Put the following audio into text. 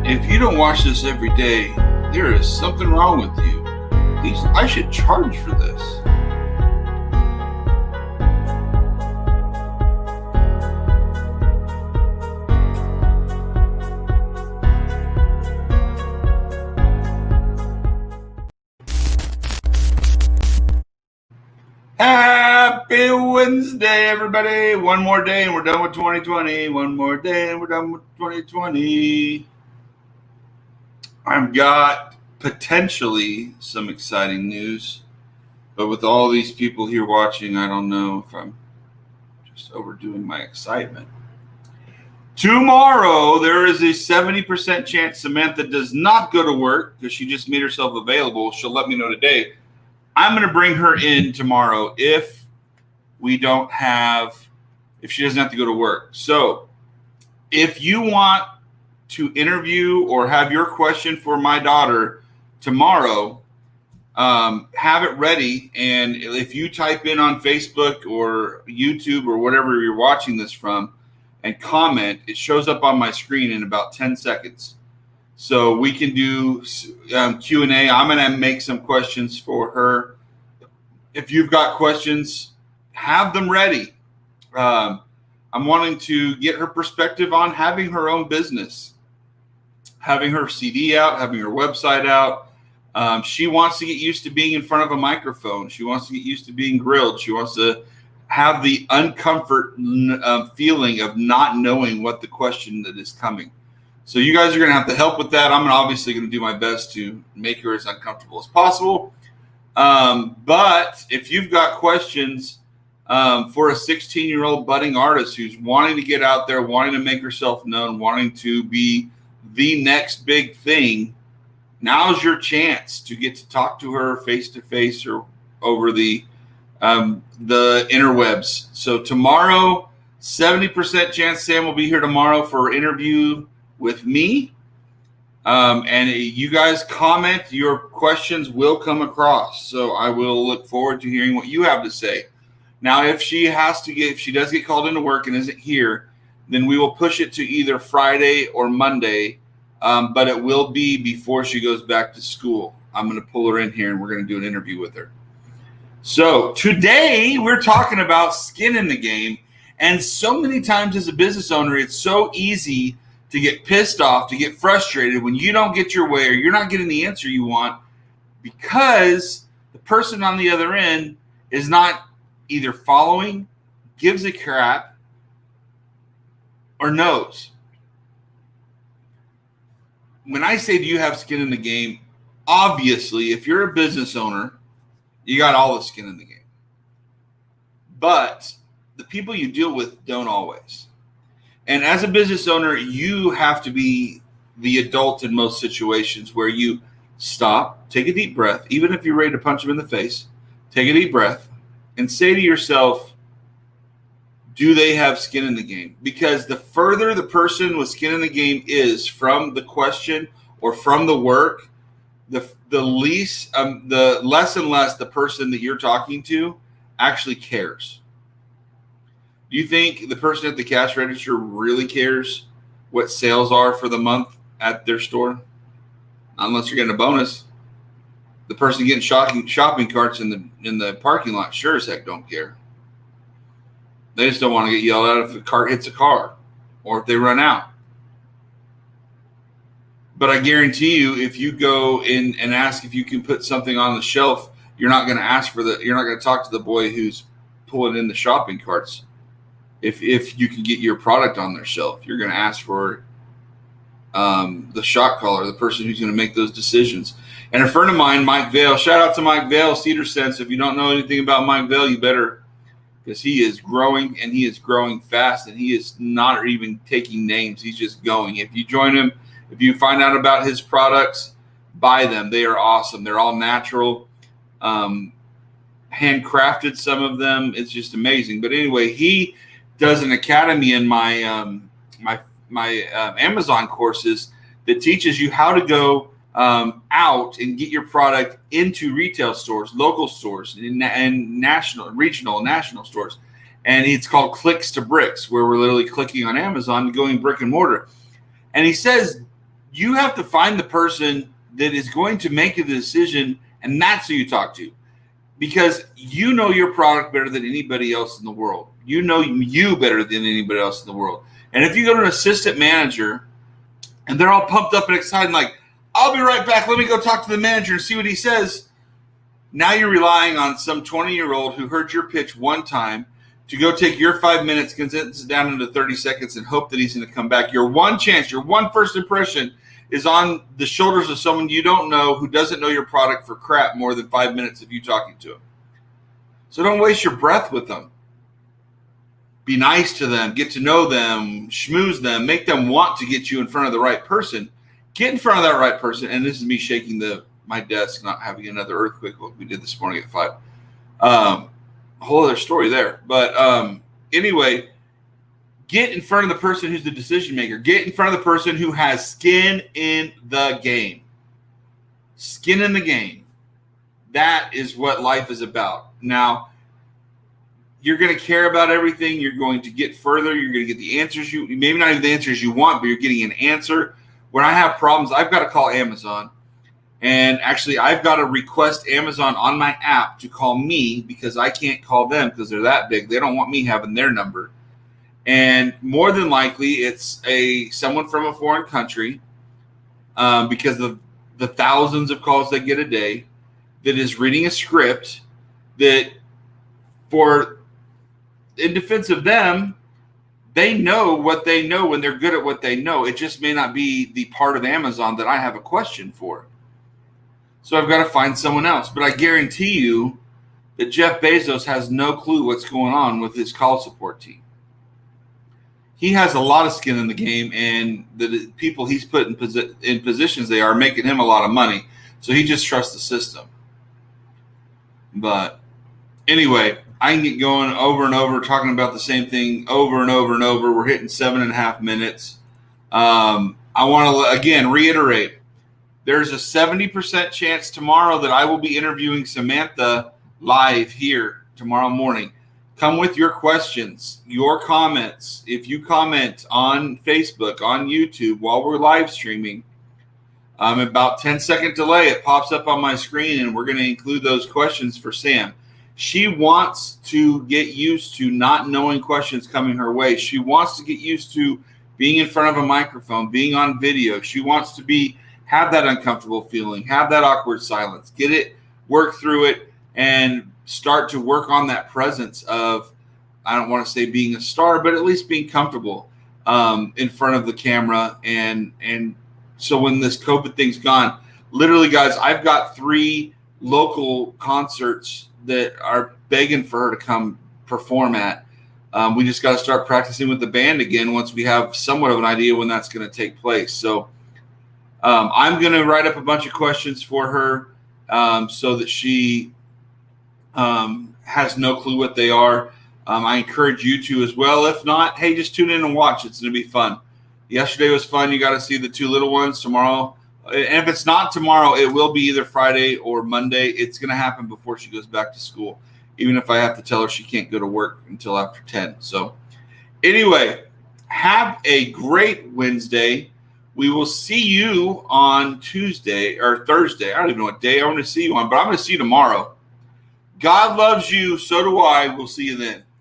If you don't watch this every day, there is something wrong with you. I should charge for this. Happy Wednesday, everybody. One more day and we're done with 2020. One more day and we're done with 2020. I've got potentially some exciting news, but with all these people here watching, I don't know if I'm just overdoing my excitement. Tomorrow, there is a 70% chance Samantha does not go to work because she just made herself available. She'll let me know today. I'm going to bring her in tomorrow if she doesn't have to go to work. So if you want to interview or have your question for my daughter tomorrow, have it ready. And if you type in on Facebook or YouTube or whatever you're watching this from and comment, it shows up on my screen in about 10 seconds. So we can do Q&A. I'm going to make some questions for her. If you've got questions, have them ready. I'm wanting to get her perspective on having her own business, having her CD out, having her website out. She wants to get used to being in front of a microphone. She wants to get used to being grilled. She wants to have the uncomfort feeling of not knowing what the question that is coming. So you guys are going to have to help with that. I'm obviously going to do my best to make her as uncomfortable as possible. But if you've got questions for a 16-year-old budding artist who's wanting to get out there, wanting to make herself known, wanting to be the next big thing, now's your chance to get to talk to her face-to-face or over the interwebs. So tomorrow, 70% chance Sam will be here tomorrow for an interview with me. And you guys comment, your questions will come across. So I will look forward to hearing what you have to say. Now, if she does get called into work and isn't here, then we will push it to either Friday or Monday. But it will be before she goes back to school. I'm going to pull her in here and we're going to do an interview with her. So today we're talking about skin in the game. And so many times as a business owner, it's so easy to get pissed off, to get frustrated when you don't get your way or you're not getting the answer you want because the person on the other end is not either following, gives a crap, or knows. When I say do you have skin in the game, obviously, if you're a business owner, you got all the skin in the game. But the people you deal with don't always. And as a business owner, you have to be the adult in most situations where you stop, take a deep breath, even if you're ready to punch them in the face, take a deep breath and say to yourself, do they have skin in the game? Because the further the person with skin in the game is from the question or from the work, the less and less the person that you're talking to actually cares. Do you think the person at the cash register really cares what sales are for the month at their store? Unless you're getting a bonus. The person getting shopping carts in the parking lot sure as heck don't care. They just don't want to get yelled at if a cart hits a car or if they run out. But I guarantee you, if you go in and ask if you can put something on the shelf, you're not going to talk to the boy who's pulling in the shopping carts. If you can get your product on their shelf, you're going to ask for the shot caller, the person who's going to make those decisions. And a friend of mine, Mike Vale, shout out to Mike Vale, Cedar Sense. If you don't know anything about Mike Vale, you better, because he is growing and he is growing fast and he is not even taking names. He's just going. If you join him, if you find out about his products, buy them. They are awesome. They're all natural, handcrafted, some of them. It's just amazing. But anyway, he does an academy in my Amazon courses that teaches you how to go out and get your product into retail stores, local stores, and national, regional, national stores. And it's called Clicks to Bricks, where we're literally clicking on Amazon and going brick and mortar. And he says, You have to find the person that is going to make a decision, and that's who you talk to. Because you know your product better than anybody else in the world. You know you better than anybody else in the world. And if you go to an assistant manager and they're all pumped up and excited, like, I'll be right back. Let me go talk to the manager and see what he says. Now you're relying on some 20-year-old who heard your pitch one time to go take your 5 minutes, condense it down into 30 seconds, and hope that he's going to come back. Your one chance, your one first impression is on the shoulders of someone you don't know who doesn't know your product for crap more than 5 minutes of you talking to him. So don't waste your breath with them. Be nice to them, get to know them, schmooze them, make them want to get you in front of the right person. Get in front of that right person. And this is me shaking my desk, not having another earthquake like we did this morning at 5. A whole other story there. But anyway, get in front of the person who's the decision maker. Get in front of the person who has skin in the game. Skin in the game. That is what life is about. Now, you're going to care about everything. You're going to get further. You're going to get the answers maybe not even the answers you want, but you're getting an answer. When I have problems, I've got to call Amazon. And actually, I've got to request Amazon on my app to call me because I can't call them because they're that big. They don't want me having their number. And more than likely, it's someone from a foreign country because of the thousands of calls they get a day that is reading a script that, in defense of them, they know what they know when they're good at what they know. It just may not be the part of Amazon that I have a question for. So I've got to find someone else. But I guarantee you that Jeff Bezos has no clue what's going on with his call support team. He has a lot of skin in the game, and the people he's put in positions they are making him a lot of money. So he just trusts the system. But anyway, I can get going over and over, talking about the same thing over and over and over. We're hitting 7.5 minutes. I want to, again, reiterate, there's a 70% chance tomorrow that I will be interviewing Samantha live here tomorrow morning. Come with your questions, your comments. If you comment on Facebook, on YouTube while we're live streaming, about 10-second delay, it pops up on my screen, and we're going to include those questions for Sam. She wants to get used to not knowing questions coming her way. She wants to get used to being in front of a microphone, being on video. She wants to have that uncomfortable feeling, have that awkward silence, get it, work through it, and start to work on that presence of, I don't want to say being a star, but at least being comfortable in front of the camera. And so when this COVID thing's gone, literally, guys, I've got 3 local concerts that are begging for her to come perform at. We just got to start practicing with the band again once we have somewhat of an idea when that's going to take place. So I'm going to write up a bunch of questions for her so that she has no clue what they are. I encourage you to as well. If not, hey, just tune in and watch. It's going to be fun. Yesterday was fun. You got to see the 2 little ones tomorrow. And if it's not tomorrow, it will be either Friday or Monday. It's going to happen before she goes back to school, even if I have to tell her she can't go to work until after 10. So anyway, have a great Wednesday. We will see you on Tuesday or Thursday. I don't even know what day I want to see you on, but I'm going to see you tomorrow. God loves you. So do I. We'll see you then.